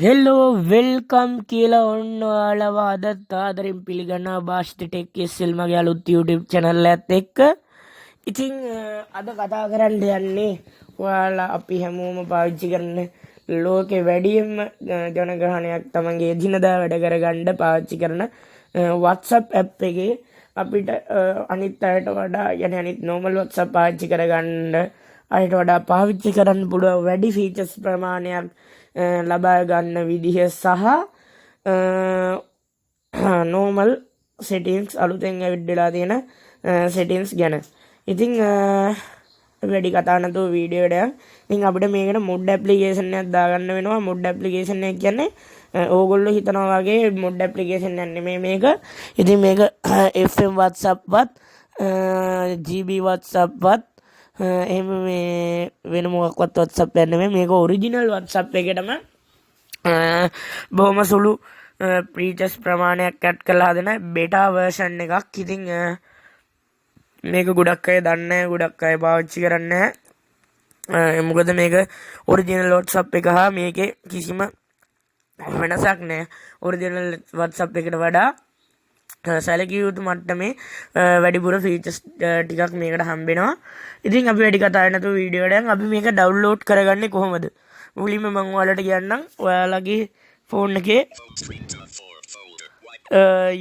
හෙල්ලෝ welcome කියලා ඔන්න ඔයාලව අදත් ආදරෙන් පිළිගන්නවා භාෂිත ටෙක් SL මගේ අලුත් YouTube channel එකත් එක්ක. ඉතින් අද කතා කරන්න යන්නේ ඔයාලා අපි හැමෝම පාවිච්චි කරන ලෝකේ වැඩිම ජනගහනයක් තමන්ගේ එදිනදා වැඩ කරගන්න පාවිච්චි කරන WhatsApp app එකේ අපිට අනිත් අයට වඩා يعني අනිත් normal WhatsApp පාවිච්චි කරගන්න අයට වඩා පාවිච්චි කරන්න පුළුවන් වැඩි features ප්‍රමාණයක් ලබා ගන්න විදිහ සහ normal settings අලුතෙන් ඇවිල්ලා තියෙන settings ගැන. ඉතින් වැඩි කතා නැතුව වීඩියෝ එකට ඉතින් අපිට මේකට mod application එකක් දාගන්න වෙනවා. mod application එක කියන්නේ ඕගොල්ලෝ හිතනවා වගේ mod application එකක් නෙමෙයි මේක. ඉතින් මේක FM WhatsApp වත් GB WhatsApp වත් එහෙම මේ වෙන මොකක්වත් WhatsApp එකක් නෙමෙයි. මේක ඔරිජිනල් WhatsApp එකටම බොහොම සුළු features ප්‍රමාණයක් ඇඩ් කරලා හදන බෙටා version එකක්. ඉතින් මේක ගොඩක් අය දන්නේ නැහැ, ගොඩක් අය පාවිච්චි කරන්නේ නැහැ. මොකද මේක ඔරිජිනල් WhatsApp එක හා මේකේ කිසිම වෙනසක් නැහැ. ඔරිජිනල් WhatsApp එකට වඩා සැලකිය යුතු මට්ටමේ වැඩිපුර ෆීචර්ස් ටිකක් මේකට හම්බෙනවා. ඉතින් අපි වැඩි කතා නැතුව වීඩියෝ එකෙන් අපි මේක ඩවුන්ලෝඩ් කරගන්නේ කොහොමද? මුලින්ම මම ඔයාලට කියන්නම්. ඔයාලගේ ෆෝන් එකේ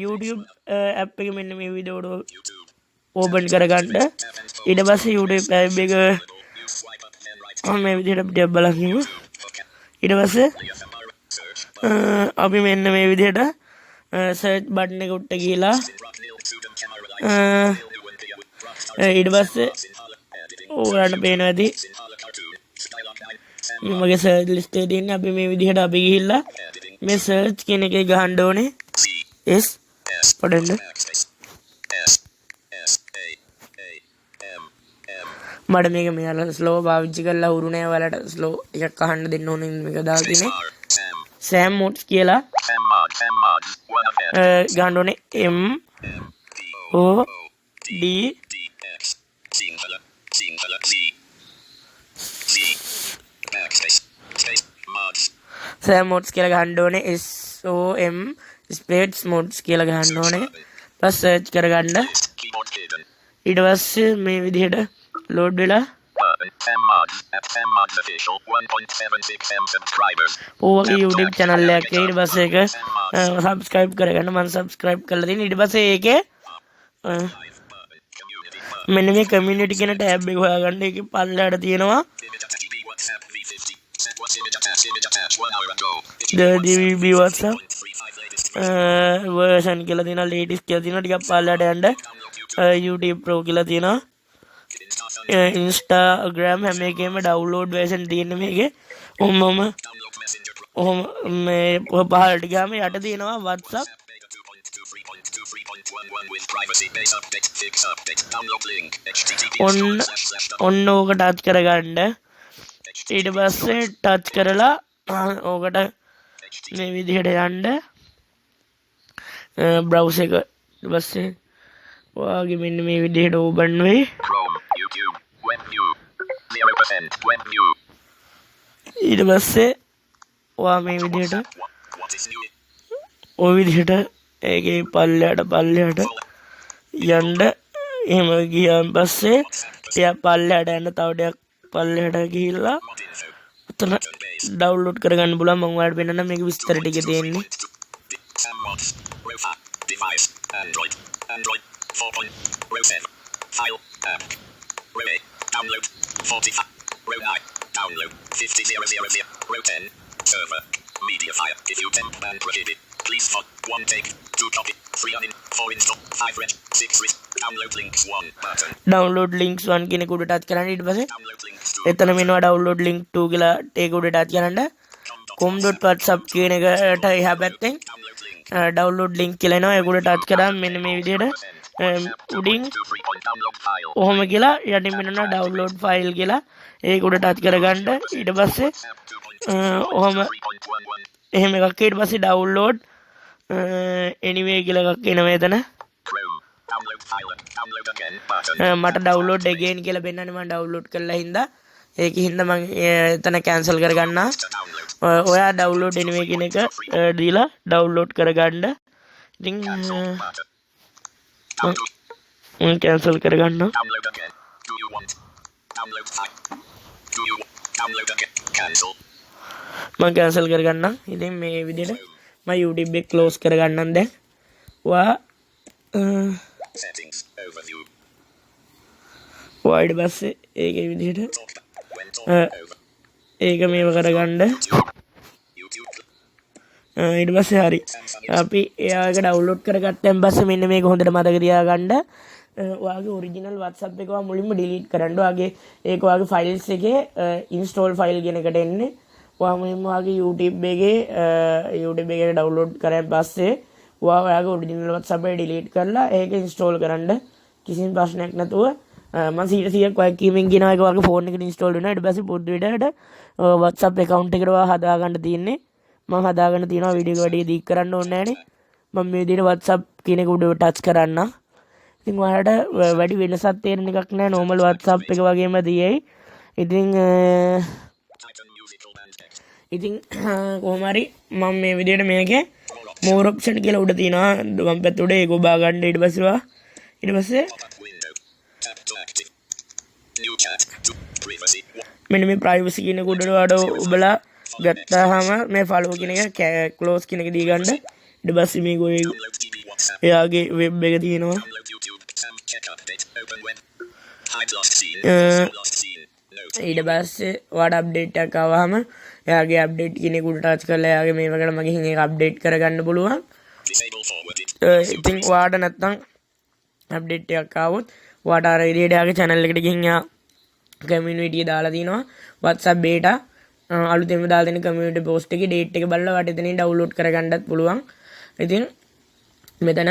YouTube app එක මෙන්න මේ විදිහට ඕපන් කරගන්න. ඊට පස්සේ YouTube app එක මේ විදිහට අපිට බලන්න. ඊට පස්සේ අපි මෙන්න මේ විදිහට search button එක උඩට ගිහලා ඊට පස්සේ ඔයාලට පේනවා ඇති මගේ search list එකේ තියෙන අපි මේ විදිහට අපි ගිහිල්ලා මේ search කියන එකේ ගහන්න ඕනේ S පොඩ්ඩක් මට මේක මෙයාලා ස්ලෝ පාවිච්චි කරලා උරු නෑ. ඔයාලට ස්ලෝ එකක් අහන්න දෙන්න ඕනේ. මේක දාලා තියෙන්නේ Sam mods කියලා ගන්න ඕනේ MOD Sam mods කියලා ගන්න ඕනේ SOM space mods කියලා ගන්න ඕනේ. ඊපස් සර්ච් කරගන්න. ඊට පස්සේ මේ විදිහට load වෙලා ඕගේ YouTube channel එකක් ඊට පස්සේ ඒක subscribe කරගන්න. මම subscribe කරලා තියෙනවා. ඊට පස්සේ ඒකේ මෙන්න මේ community කියන tab එක හොයාගන්න. ඒකේ පල්ලයට තියෙනවා the GB WhatsApp version කියලා තියෙනවා, latest කියලා තියෙනවා. ටිකක් පල්ලයට යන්න YouTube Pro කියලා තියෙනවා. Instagram හැම එකේම download version තියෙන මේකේ. ඔහොම මේ පහළට ගියාම යට තියෙනවා WhatsApp. ඔන්න ඕක ටච් කරගන්න. ඊට පස්සේ ටච් කරලා ඕකට මේ විදිහට යන්න browser එක. ඊට පස්සේ ඔයාගේ මෙන්න මේ විදිහට ඕපන් වෙයි. ඊට පස්සේ ඔයා මේ විදිහට ඔය විදිහට ඒකේ පල්ලයට යන්න. එහෙම ගියාන් පස්සේ ටිකක් පල්ලයට යන්න, තව ටිකක් පල්ලයට ගිහිල්ලා උතන ඩවුන්ලෝඩ් කරගන්න පුළුවන්. මම ඔයාලට පෙන්නන්න මේක විස්තර ටික තියෙන්නේ. Download 45 row 9 download 50,000 row 10 server media file if you temp and prohibit please for 1 take 2 copy 3 on in 4 install 5 read 6 read download links 1 button download links 1 කියන එක උඩ ටච් කරන්න. ඊට පස්සේ එතන මෙනවා download link 2 කියලා ඒක උඩ ටච් කරන්න. com.whatsapp කියන එකට එහා පැත්තෙන් download link කියලා එනවා. ඒක උඩ ටච් කරාම මෙන්න මේ විදිහට උඩින් ඔහොම කියලා යටින් මෙන්න download file කියලා ඒක උඩ ටච් කරගන්න. ඊට පස්සේ ඔහොම එහෙම එකක්. ඊට පස්සේ download anyway කියලා එකක් එනවා එතන. මට download again කියලා පෙන්නන්නේ. මම download කරලා හින්දා ඒකින් හින්දා මම එතන cancel කරගන්නවා. ඔයා ඩවුන්ලෝඩ් එනිමේ කියන එක දීලා ඩවුන්ලෝඩ් කරගන්න. ඉතින් කැන්සල් කරගන්න. මම කැන්සල් කරගන්නම්. ඉතින් මේ විදිහට මම YouTube එක ක්ලෝස් කරගන්නම් දැන්. ඔයා ඊට පස්සේ ඒකේ විදිහට ඒක මේව කරගන්න. ඊට පස්සේ හරි අපි එයාක ඩවුන්ලෝඩ් කරගත්තන් පස්සේ මෙන්න මේක හොඳට මතක තියාගන්න. ඔයාගේ ඔරිජිනල් WhatsApp එක ඔයා මුලින්ම ඩිලීට් කරන්න. ඔයාගේ ඒක ඔයාගේ ෆයිල්ස් එකේ ඉන්ස්ටෝල් ෆයිල් කියන එකට එන්නේ. ඔයා මුලින්ම ඔයාගේ YouTube එකේ ඩවුන්ලෝඩ් කරන් පස්සේ ඔයාගේ ඔරිජිනල් WhatsApp එක ඩිලීට් කරලා ඒක ඉන්ස්ටෝල් කරන්න. කිසිම ප්‍රශ්නයක් නැතුව මම 100% ඔයා කීමෙන් කියනවා ඒක ඔයාගේ ෆෝන් එකට ඉන්ස්ටෝල් වෙනවා. ඊට පස්සේ පොඩි විදිහට WhatsApp account එකට ඔයා හදාගන්න තියෙන්නේ. මම හදාගෙන තියෙනවා වීඩියෝ එක වැඩි දීක් කරන්න ඕනේ නැහනේ. මම මේ විදිහට WhatsApp කියන එක උඩ ටච් කරන්න. ඉතින් ඔයාලට වැඩි වෙනසක් තේරෙන එකක් නැහැ. normal WhatsApp එක වගේම තියෙයි. ඉතින් කොහොම හරි මම මේ විදිහට මේකේ more option කියලා උඩ තියෙනවා. වම් පැත්ත උඩ ඒක ඔබා ගන්න. ඊට පස්සේ මෙන්න මේ privacy කියන එක උඩට ඔබලා ගත්තාම මේ follow කියන එක close කියන එක දී ගන්න. ඊට පස්සේ මේක ඔය එයාගේ web එක තියෙනවා. ඊට පස්සේ ඔයාට අප්ඩේට් එකක් ආවම එයාගේ අප්ඩේට් කියන එක උඩ ටච් කරලා එයාගේ මේවකට මගෙන් ඒක අප්ඩේට් කරගන්න පුළුවන්. ඉතින් ඔයාට නැත්තම් අප්ඩේට් එකක් ආවොත් ඔයාට අර ඉරියඩාගේ channel එකට ගිහින් යා community දාලා තිනවා WhatsApp beta අලුතෙන්ම දාලා දෙන community post එකේ date එක බලලා ඔයාට එතනින් download කරගන්නත් පුළුවන්. ඉතින් මෙතන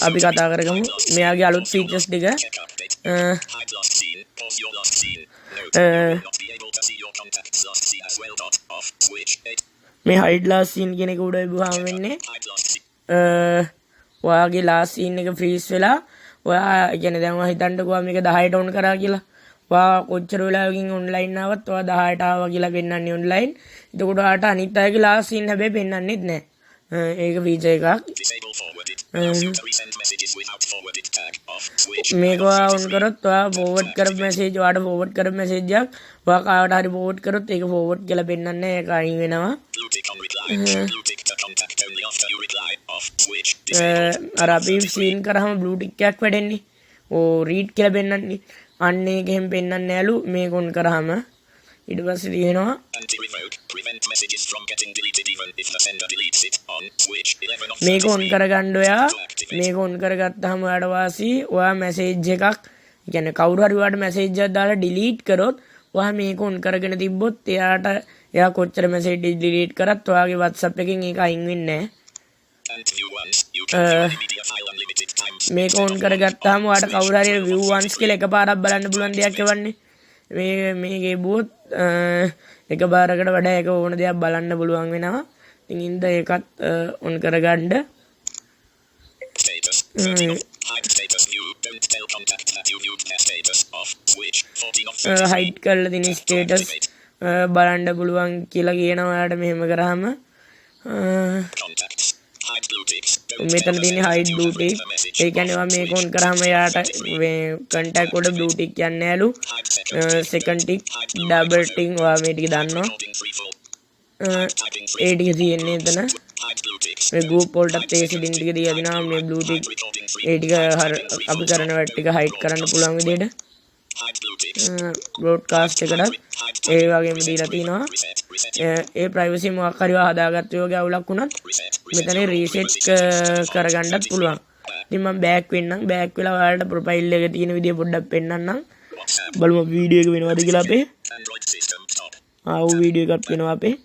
අපි කතා කරගමු මෙයාගේ අලුත් features ටික. මේ hide last scene කියන එක උඩ ඉබුවාම වෙන්නේ ඔයාගේ last scene එක freeze වෙලා ඔයා කියන්නේ දැන් ඔයා හිතන්නකෝ මේක 10ට on කරා කියලා. ඔයා කොච්චර වෙලාවකින් online ආවත් ඔයා 10ට ආවා කියලා පෙන්නන්නේ online. එතකොට ඔයාට අනිත් අයගේ last scene හැබැයි පෙන්නන්නේත් නැහැ. ඒක feature එකක්. මේක ඔයා on කරොත් ඔයා forward කරපු message ඔයාට forward කරපු message එකක් ඔයා කාට හරි forward කරොත් ඒක forward කියලා පෙන්නන්නේ නැහැ. ඒක අයින් වෙනවා. අර අපි scene කරාම blue tick එකක් වැඩෙන්නේ. read කියලා පෙන්නන්නේ. අන්න ඒක එහෙම පෙන්නන්නේ නැලු මේක on කරාම. ඊට පස්සේ තියෙනවා මේක on කරගන්න ඔයා මේක on කරගත්තාම ඔයාට වාසි ඔයා message එකක් කියන්නේ කවුරු හරි ඔයාට message එකක් දාලා delete කරොත් ඔයා මේක on කරගෙන තිබ්බොත් එයා කොච්චර message delete කරත් ඔයාගේ WhatsApp එකෙන් ඒක අයින් වෙන්නේ නැහැ. මේක on කරගත්තාම ඔයාට කවුරු හරි view once කියලා එකපාරක් බලන්න පුළුවන් දෙයක් එවන්නේ. මේකේ බුවොත් එකපාරකට වඩා එක ඕන දෙයක් බලන්න පුළුවන් වෙනවා. ඉතින් ඉඳ ඒකත් on කරගන්න. hide කරලා තියෙන status බලන්න පුළුවන් කියලා කියනවා. ඔයාලට මෙහෙම කරාම මෙතන තියෙන hide blue tick. ඒ කියන්නේ ඔයා මේක on කරාම යාට මේ contact වල blue tick යන්නේ නැලු. second tick double tick ඔයා මේ ටික දන්නවා. ඒ ටික තියෙන්නේ එතන. මේ group වලටත් ඒ setting ටික දීලා දිනවා. මේ blue tick ඒ ටික අපි කරන වැඩ ටික hide කරන්න පුළුවන් විදිහට. broadcast එකටත් ඒ වගේම දීලා තිනවා. ඒ privacy මොකක් හරි හදාගත්ත යෝගය අවුලක් වුණත් මෙතන reset කරගන්නත් පුළුවන්. ඉතින් මම back වෙන්නම්. back වෙලා ඔයාලට profile එක තියෙන විදිය පොඩ්ඩක් පෙන්නන්නම්. බලමු වීඩියෝ එක වෙනවද කියලා අපේ. වීඩියෝ එකක් වෙනවා අපේ.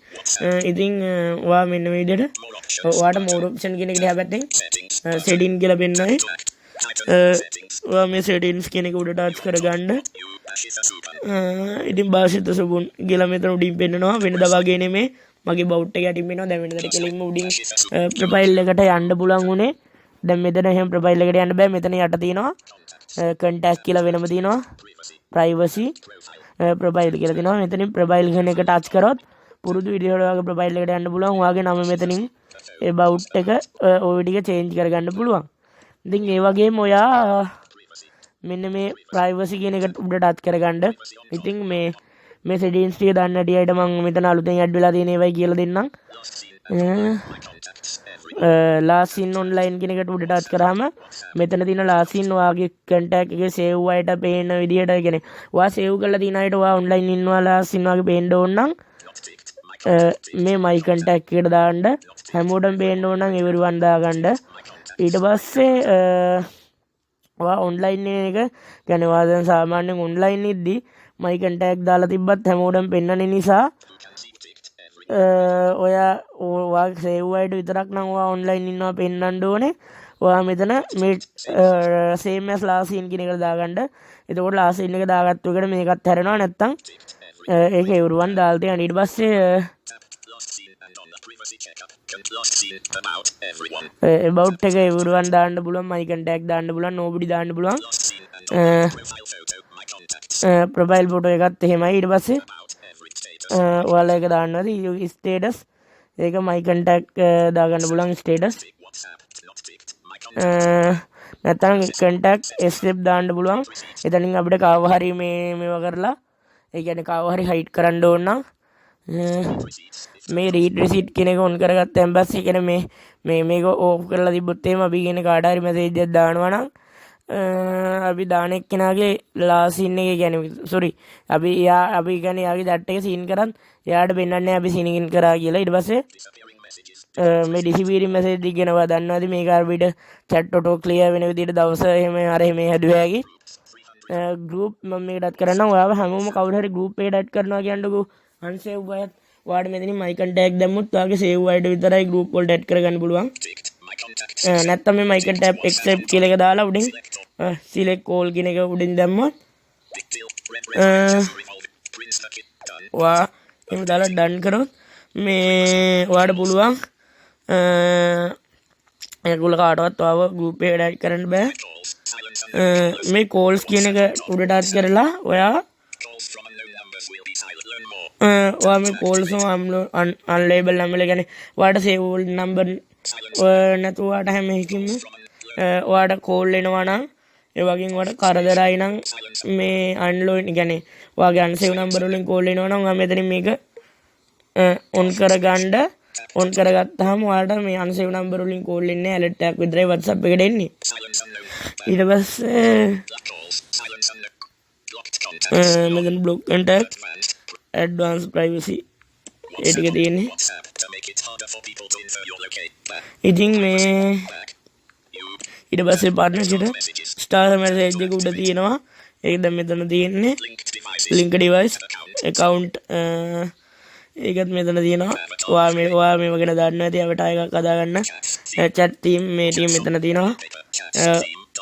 ඉතින් ඔයා මෙන්න මේ විදිහට ඔයාට more option කියන එක දිහා පැත්තෙන් setting කියලා පෙන්නයි. ඔයා මේ settings කියන එක උඩ touch කරගන්න. ඉතින් භාෂිත සුබුන් කියලා මෙතන උඩින් පෙන්නනවා. වෙනදා වගේ නෙමෙයි. මගේ බවුට් එක යටින් වෙනවා. දැන් වෙනදට කෙලින්ම උඩින් ප්‍රොෆයිල් එකට යන්න පුළුවන් උනේ. දැන් මෙතන එහෙම ප්‍රොෆයිල් එකට යන්න බෑ. මෙතන යට තියෙනවා contact කියලා වෙනම තියෙනවා. privacy ප්‍රොෆයිල් කියලා තියෙනවා. මෙතනින් ප්‍රොෆයිල් කියන එක ටච් කරොත් පුරුදු විදිහට ඔයාගේ ප්‍රොෆයිල් එකට යන්න පුළුවන්. ඔයාගේ නම මෙතනින් about එක ඔය ටික චේන්ජ් කරගන්න පුළුවන්. ඉතින් ඒ වගේම ඔයා මෙන්න මේ ප්‍රයිවසි කියන එකට උඩ ටච් කරගන්න. ඉතින් මේ settings ටික දන්න හැටියට මම මෙතන අලුතෙන් ඇඩ් වෙලා තියෙන ඒවායි කියලා දෙන්නම්. last in online කියන එකට උඩ ටච් කරාම මෙතන තියෙන last in ඔයාගේ contact එකේ save අයට පේන විදිහට කියන්නේ ඔයා save කරලා තියෙන අයට ඔයා online ඉන්නවා last in වගේ පේන්න ඕන නම් මේ my contact එකට දාන්න හැමෝටම පේන්න ඕන නම් everyone දාගන්න. ඊට පස්සේ ඔයා online එක කියන්නේ ඔයා දැන් සාමාන්‍යයෙන් online ඉද්දි my contact දාලා තිබ්බත් හැමෝටම පෙන්වන නිසා ඔයා සේව් අයට විතරක් නම් ඔයා ඔන්ලයින් ඉන්නවා පෙන්වන්න ඕනේ. ඔයා මෙතන මේ same as last in කියන එක දාගන්න. එතකොට last in එක දාගත්තු එකට මේකත් හැරෙනවා. නැත්තම් ඒක everyone දාලා තියන්න. ඊට පස්සේ about එක everyone දාන්න පුළුවන්. my contact දාන්න පුළුවන්. nobody දාන්න පුළුවන්. profile photo එකත් එහෙමයි. ඊට පස්සේ ඔයාලා එක දාන්නවාද ස්ටේටස් ඒක my contact දාගන්න පුළුවන් ස්ටේටස් නැත්නම් contact step දාන්න පුළුවන්. එතනින් අපිට කාව හරි මේවා කරලා ඒ කියන්නේ කාව හරි හයිඩ් කරන්න ඕන නම් මේ read receipt කියන එක on කරගත්තන් පස්සේ කියන්නේ මේක ඕෆ් කරලා තිබ්බොත් එහෙම අපි කියන කාට හරි මැසේජ් එකක් දානවා නම් අපි දාන එක්කෙනාගේ last in එක කියන්නේ sorry අපි කියන්නේ යාගේ chat එක සීන් කරන් එයාට පෙන්වන්නේ අපි සීන් කරා කියලා. ඊට පස්සේ මේ disappearing message එක කියනවා දන්නවාද මේක අපිට chat auto clear වෙන විදිහට දවස එහෙම අර එහෙම හැදුවා හැකි group මම මේකට add කරන්නම්. ඔයාව හැමෝම කවුරු හරි group එකට add කරනවා කියන්නකෝ unsave අයත් ඔයාට මෙතනින් my contact දැම්මුත් ඔයාගේ save අයට විතරයි group වලට add කරගන්න පුළුවන්. නැත්තම් මේ my contact accept කියලා එක දාලා උඩින් select call කියන එක උඩින් දැම්මොත් ඔයා එහෙම දාලා done කරොත් මේ ඔයාට පුළුවන් ඒගොල්ලෝ කාටවත් ඔයාව group එකට add කරන්න බෑ. මේ calls කියන එක උඩ touch කරලා ඔයා මේ calls unlabeled number කියන්නේ ඔයාට save number නැතුව ඔයාට හැම එකකින්ම ඔයාට call එනවා නම් ඒ වගේම ඔයාට කරදරයි නම් මේ unload කියන්නේ ඔයාගේ unsave number වලින් call එනවා නම් ඔයා මෙතනින් මේක on කරගත්තාම ඔයාලට මේ unsave number වලින් call එන්නේ alert එකක් විතරයි WhatsApp එකට එන්නේ. ඊට පස්සේ මෙතන block contact advanced privacy ඒ ටික තියෙන්නේ. ඉතින් මේ ඊට පස්සේ partnership star message එක උඩ තියෙනවා. ඒක දැන් මෙතන තියෙන්නේ link device account ඒකත් මෙතන තියෙනවා. ඔයා මේව ගැන දන්නවා ඇති avatar එකක් හදාගන්න chat team මේ team මෙතන තියෙනවා.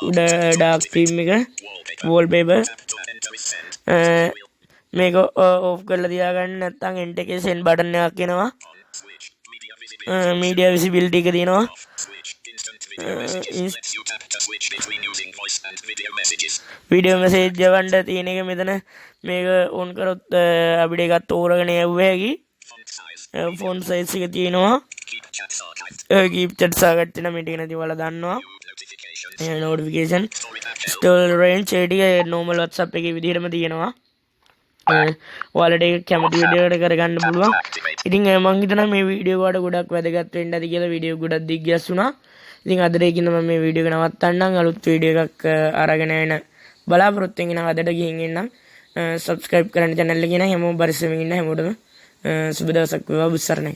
උඩ dark theme එක wallpaper මේක off කරලා තියාගන්න නැත්නම් end එකේ send button එකක් එනවා. media visibility එක තියෙනවා. video message යවන්න තියෙන එක මෙතන මේක on කරොත් අපිට එකක් තෝරගෙන යවුව හැකි. font size එක තියෙනවා. keep chat සාකච්ඡා නම් මේක නැති ඔයාලා දන්නවා. notification storage ඒ ටික normal WhatsApp එකේ විදිහටම තියෙනවා. ඔයාලට ඒක කැමති විදිහකට කරගන්න පුළුවන්. ඉතින් මම හිතනවා මේ වීඩියෝ වලට ගොඩක් වැදගත් වෙන්න ඇති කියලා වීඩියෝ ගොඩක් දිග්ගැස්සුණා. ඉතින් අද දෙකින් මම මේ වීඩියෝ එක නවත්තන්නම්. අලුත් වීඩියෝ එකක් අරගෙන එන බලාපොරොත්තු වෙන අදට ගිහින් එන්නම්. subscribe කරන්න channel එක නේ හැමෝම පරිස්සමෙන් ඉන්න හැමෝටම සුබ දවසක් වේවා. බුස්සරණයි.